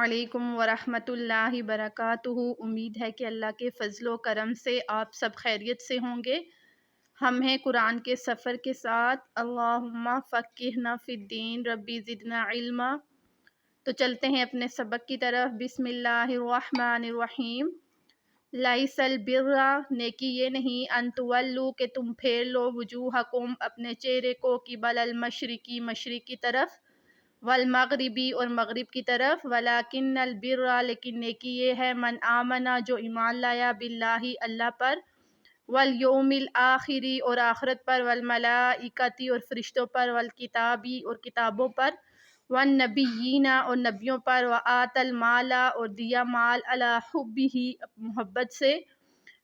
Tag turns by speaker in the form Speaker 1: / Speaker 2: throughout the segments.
Speaker 1: علیکم ورحمۃ اللہ وبرکاتہ۔ امید ہے کہ اللہ کے فضل و کرم سے آپ سب خیریت سے ہوں گے۔ ہم ہیں قرآن کے سفر کے ساتھ اللہم فقہنا فی الدین ربی زدنا علما۔ تو چلتے ہیں اپنے سبق کی طرف۔ بسم اللہ الرحمن الرحیم۔ لیس البر، نیکی یہ نہیں، ان تولو کہ تم پھیر لو، وجوہکم اپنے چہرے کو، قبل المشرقی مشرق کی طرف، والمغربی اور مغرب کی طرف، ولیکن البر لیکن نیکی یہ ہے، من آمنا جو ایمان لایا، باللہ اللہ پر، والیوم الآخری اور آخرت پر، والملائکتی اور فرشتوں پر، والکتابی اور کتابوں پر، والنبیین اور نبیوں پر، وآت المال اور دیا مال، علی حبہ محبت سے،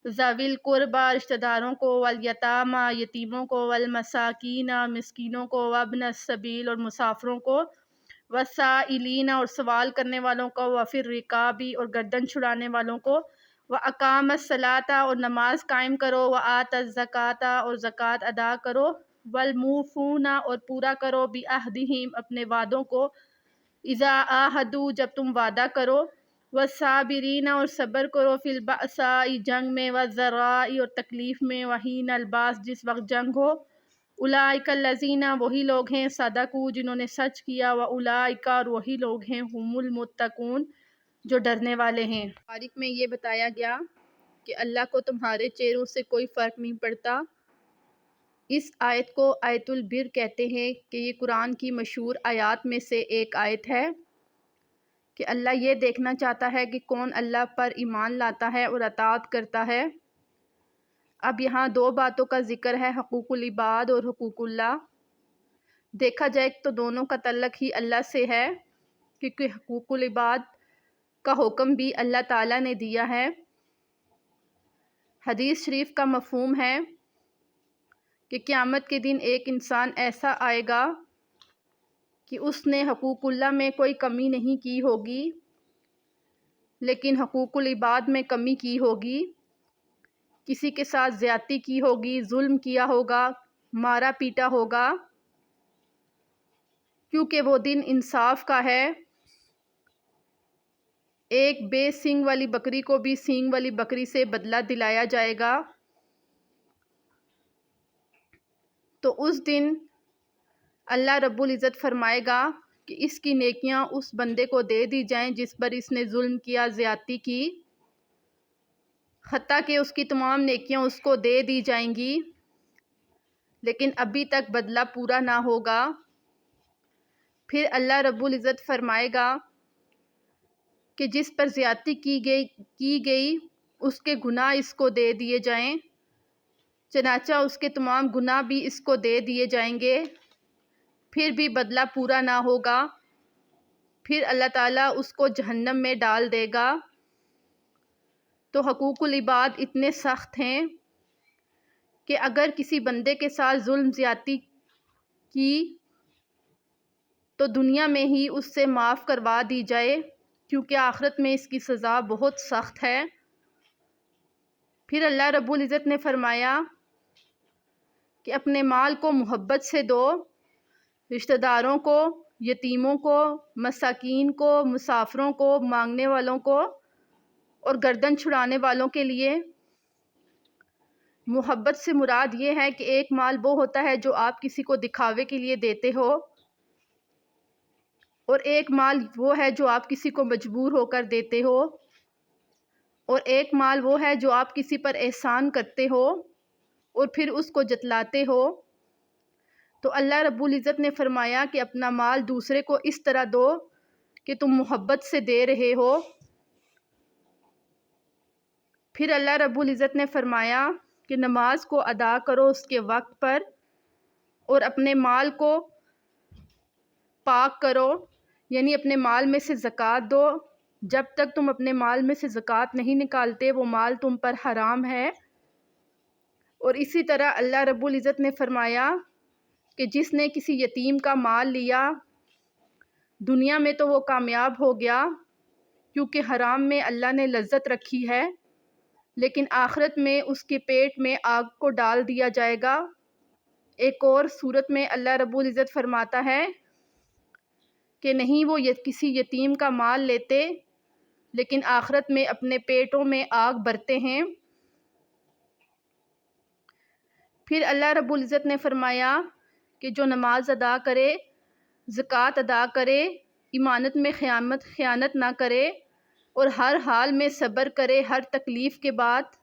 Speaker 1: ذوی القربى رشتہ داروں کو، والیتامی یتیموں کو، والمساکین مسکینوں کو، وابن السبیل اور مسافروں کو، والسائلین اور سوال کرنے والوں کو، وفی الرقابی اور گردن چھڑانے والوں کو، واقام الصلاۃ اور نماز قائم کرو، وآت الزکوٰۃ اور زکوٰۃ ادا کرو، والموفون اور پورا کرو، بعہدہم اپنے وعدوں کو، اذا عاہدوا جب تم وعدہ کرو، والصابرین اور صبر کرو، فی البأساء جنگ میں، والضراء اور تکلیف میں، وحین الباس جس وقت جنگ ہو، اولئک الذین وہی لوگ ہیں، صدقوا جنہوں نے سچ کیا، واولئک اور وہی لوگ ہیں، هم المتقون جو ڈرنے والے ہیں۔ تاریخ میں یہ بتایا گیا کہ اللہ کو تمہارے چہروں سے کوئی فرق نہیں پڑتا۔ اس آیت کو آیت البر کہتے ہیں کہ یہ قرآن کی مشہور آیات میں سے ایک آیت ہے کہ اللہ یہ دیکھنا چاہتا ہے کہ کون اللہ پر ایمان لاتا ہے اور اطاعت کرتا ہے۔ اب یہاں دو باتوں کا ذکر ہے، حقوق العباد اور حقوق اللہ۔ دیکھا جائے تو دونوں کا تعلق ہی اللہ سے ہے، کیونکہ حقوق العباد کا حکم بھی اللہ تعالیٰ نے دیا ہے۔ حدیث شریف کا مفہوم ہے کہ قیامت کے دن ایک انسان ایسا آئے گا کہ اس نے حقوق اللہ میں کوئی کمی نہیں کی ہوگی، لیکن حقوق العباد میں کمی کی ہوگی، کسی کے ساتھ زیادتی کی ہوگی، ظلم کیا ہوگا، مارا پیٹا ہوگا، کیونکہ وہ دن انصاف کا ہے۔ ایک بے سینگ والی بکری کو بھی سینگ والی بکری سے بدلہ دلایا جائے گا۔ تو اس دن اللہ رب العزت فرمائے گا کہ اس کی نیکیاں اس بندے کو دے دی جائیں جس پر اس نے ظلم کیا، زیادتی کی، حتیٰ کہ اس کی تمام نیکیاں اس کو دے دی جائیں گی، لیکن ابھی تک بدلہ پورا نہ ہوگا۔ پھر اللہ رب العزت فرمائے گا کہ جس پر زیادتی کی گئی اس کے گناہ اس کو دے دیے جائیں، چنانچہ اس کے تمام گناہ بھی اس کو دے دیے جائیں گے، پھر بھی بدلہ پورا نہ ہوگا۔ پھر اللہ تعالیٰ اس کو جہنم میں ڈال دے گا۔ تو حقوق العباد اتنے سخت ہیں کہ اگر کسی بندے کے ساتھ ظلم زیادتی کی تو دنیا میں ہی اس سے معاف کروا دی جائے، کیونکہ آخرت میں اس کی سزا بہت سخت ہے۔ پھر اللہ رب العزت نے فرمایا کہ اپنے مال کو محبت سے دو، رشتہ داروں کو، یتیموں کو، مساکین کو، مسافروں کو، مانگنے والوں کو اور گردن چھڑانے والوں کے لیے۔ محبت سے مراد یہ ہے کہ ایک مال وہ ہوتا ہے جو آپ کسی کو دکھاوے کے لیے دیتے ہو، اور ایک مال وہ ہے جو آپ کسی کو مجبور ہو کر دیتے ہو، اور ایک مال وہ ہے جو آپ کسی پر احسان کرتے ہو اور پھر اس کو جتلاتے ہو۔ تو اللہ رب العزت نے فرمایا کہ اپنا مال دوسرے کو اس طرح دو کہ تم محبت سے دے رہے ہو۔ پھر اللہ رب العزت نے فرمایا کہ نماز کو ادا کرو اس کے وقت پر، اور اپنے مال کو پاک کرو، یعنی اپنے مال میں سے زکوٰۃ دو۔ جب تک تم اپنے مال میں سے زکوٰۃ نہیں نکالتے وہ مال تم پر حرام ہے۔ اور اسی طرح اللہ رب العزت نے فرمایا کہ جس نے کسی یتیم کا مال لیا، دنیا میں تو وہ کامیاب ہو گیا کیونکہ حرام میں اللہ نے لذت رکھی ہے، لیکن آخرت میں اس کے پیٹ میں آگ کو ڈال دیا جائے گا۔ ایک اور صورت میں اللہ رب العزت فرماتا ہے کہ نہیں وہ کسی یتیم کا مال لیتے لیکن آخرت میں اپنے پیٹوں میں آگ بھرتے ہیں۔ پھر اللہ رب العزت نے فرمایا کہ جو نماز ادا کرے، زکوٰۃ ادا کرے، امانت میں خیانت نہ کرے اور ہر حال میں صبر کرے ہر تکلیف کے بعد،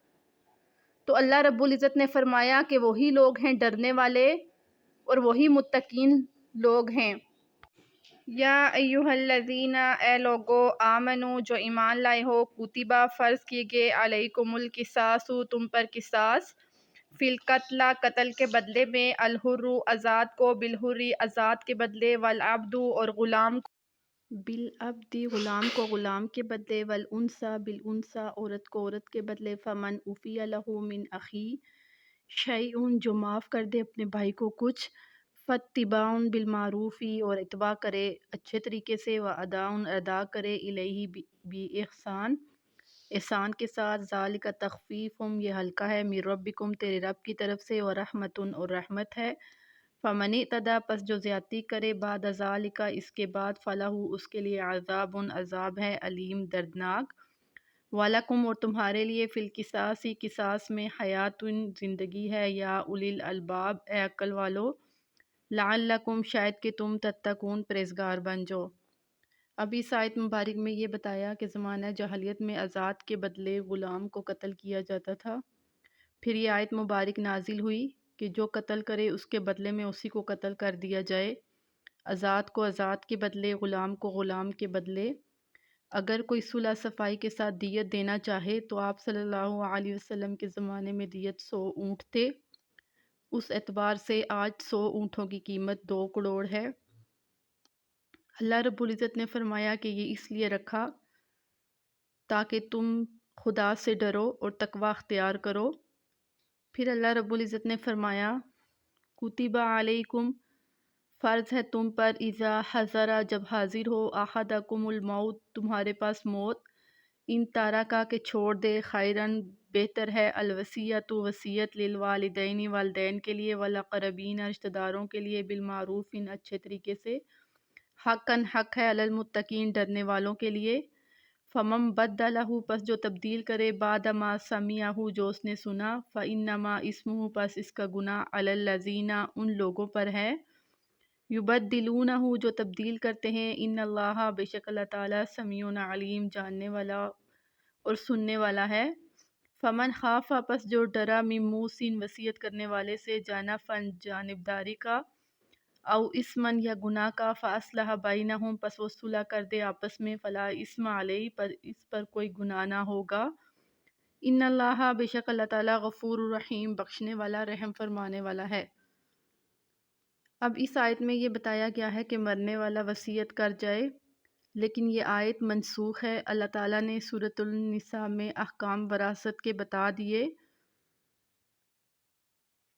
Speaker 1: تو اللہ رب العزت نے فرمایا کہ وہی لوگ ہیں ڈرنے والے اور وہی متقین لوگ ہیں۔ یا ایہا الذین، اے لوگو، آمنو، جو ایمان لائے ہو، کتبہ، فرض کیے گئے، علیکم القصاص، تم پر قصاص، فی القتل، قتل کے بدلے میں، الحر، آزاد کو، بالحر، آزاد کے بدلے، والعبد، اور غلام کو بالعبد، غلام کو غلام کے بدلے، والانثی، بالانثی، عورت کو عورت کے بدلے، فمن عفی لہ من اخیہ شیء، جو معاف کر دے اپنے بھائی کو کچھ، فاتباع بالمعروف، اور اتباع کرے اچھے طریقے سے، واداء، ادا کرے، الیہ، باحسان، احسان کے ساتھ، ذالک، تخفیف، یہ ہلکا ہے، من ربکم، تیرے رب کی طرف سے، ورحمۃ، اور رحمت ہے، فمن اعتدی، پس جو زیادتی کرے، بعد ذالک، اس کے بعد، فلہ، اس کے لیے، عذاب، عذاب ہے، علیم، دردناک، وَلَکُمْ، اور تمہارے لیے، فی القصاص، قصاص میں، حیات، زندگی ہے، یا اولی الالباب، اے عقل والو، لعلکم، شاید کہ تم، تتقون، پرہیزگار بن جاؤ۔ اب اس آیت مبارک میں یہ بتایا کہ زمانہ جاہلیت میں آزاد کے بدلے غلام کو قتل کیا جاتا تھا۔ پھر یہ آیت مبارک نازل ہوئی کہ جو قتل کرے اس کے بدلے میں اسی کو قتل کر دیا جائے، آزاد کو آزاد کے بدلے، غلام کو غلام کے بدلے۔ اگر کوئی صلح صفائی کے ساتھ دیت دینا چاہے تو آپ صلی اللہ علیہ وسلم کے زمانے میں دیت 100 اونٹ تھے، اس اعتبار سے آج 100 اونٹوں کی قیمت 2 کروڑ ہے۔ اللہ رب العزت نے فرمایا کہ یہ اس لیے رکھا تاکہ تم خدا سے ڈرو اور تقوی اختیار کرو۔ پھر اللہ رب العزت نے فرمایا، کتب علیکم، فرض ہے تم پر، اذا حضر، جب حاضر ہو، احدکم الموت، تمہارے پاس موت، ان تارکا، کہ چھوڑ دے، خیرن، بہتر ہے، الوصیۃ، وصیت، للوالدین، والدین کے لیے، والاقربین، رشتہ داروں کے لیے، بالمعروف، اچھے طریقے سے، حقاً، حق ہے، علی المتقین، ڈرنے والوں کے لیے، فمن بدلہ، پس جو تبدیل کرے، بعد ما سمعہ، جو اس نے سنا، فانما اسمہ، پس اس کا گناہ، علی الذین، ان لوگوں پر ہے، یبدلونہ، جو تبدیل کرتے ہیں، ان اللہ، بے شک اللہ تعالیٰ، سمیع علیم، جاننے والا اور سننے والا ہے۔ فمن خاف، پس جو ڈرا، من موص، وصیت کرنے والے سے، جانفاً، جانبداری کا، او اسمن، یا گناہ کا، فاصلح بینہم، پس وہ صلح کر دے آپس میں، فلا اسم علیہ، پر اس پر کوئی گناہ نہ ہوگا، ان اللہ، بے شک اللہ تعالیٰ، غفور الرحیم، بخشنے والا، رحم فرمانے والا ہے۔ اب اس آیت میں یہ بتایا گیا ہے کہ مرنے والا وصیت کر جائے، لیکن یہ آیت منسوخ ہے۔ اللہ تعالیٰ نے سورۃ النساء میں احکام وراثت کے بتا دیے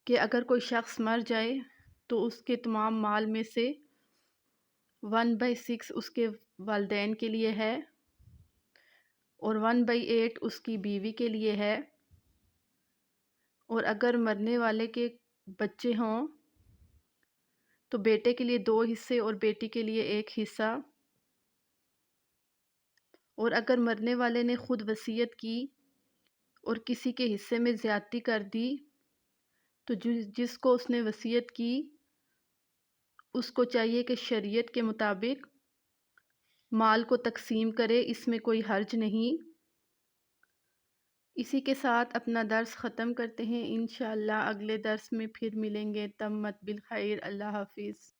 Speaker 1: کہ اگر کوئی شخص مر جائے تو اس کے تمام مال میں سے 1/6 اس کے والدین کے لیے ہے اور 1/8 اس کی بیوی کے لیے ہے، اور اگر مرنے والے کے بچے ہوں تو بیٹے کے لیے 2 حصے اور بیٹی کے لیے 1 حصہ، اور اگر مرنے والے نے خود وصیت کی اور کسی کے حصے میں زیادتی کر دی تو جس کو اس نے وصیت کی اس کو چاہیے کہ شریعت کے مطابق مال کو تقسیم کرے، اس میں کوئی حرج نہیں۔ اسی کے ساتھ اپنا درس ختم کرتے ہیں، انشاءاللہ اگلے درس میں پھر ملیں گے۔ تمت بالخیر، اللہ حافظ۔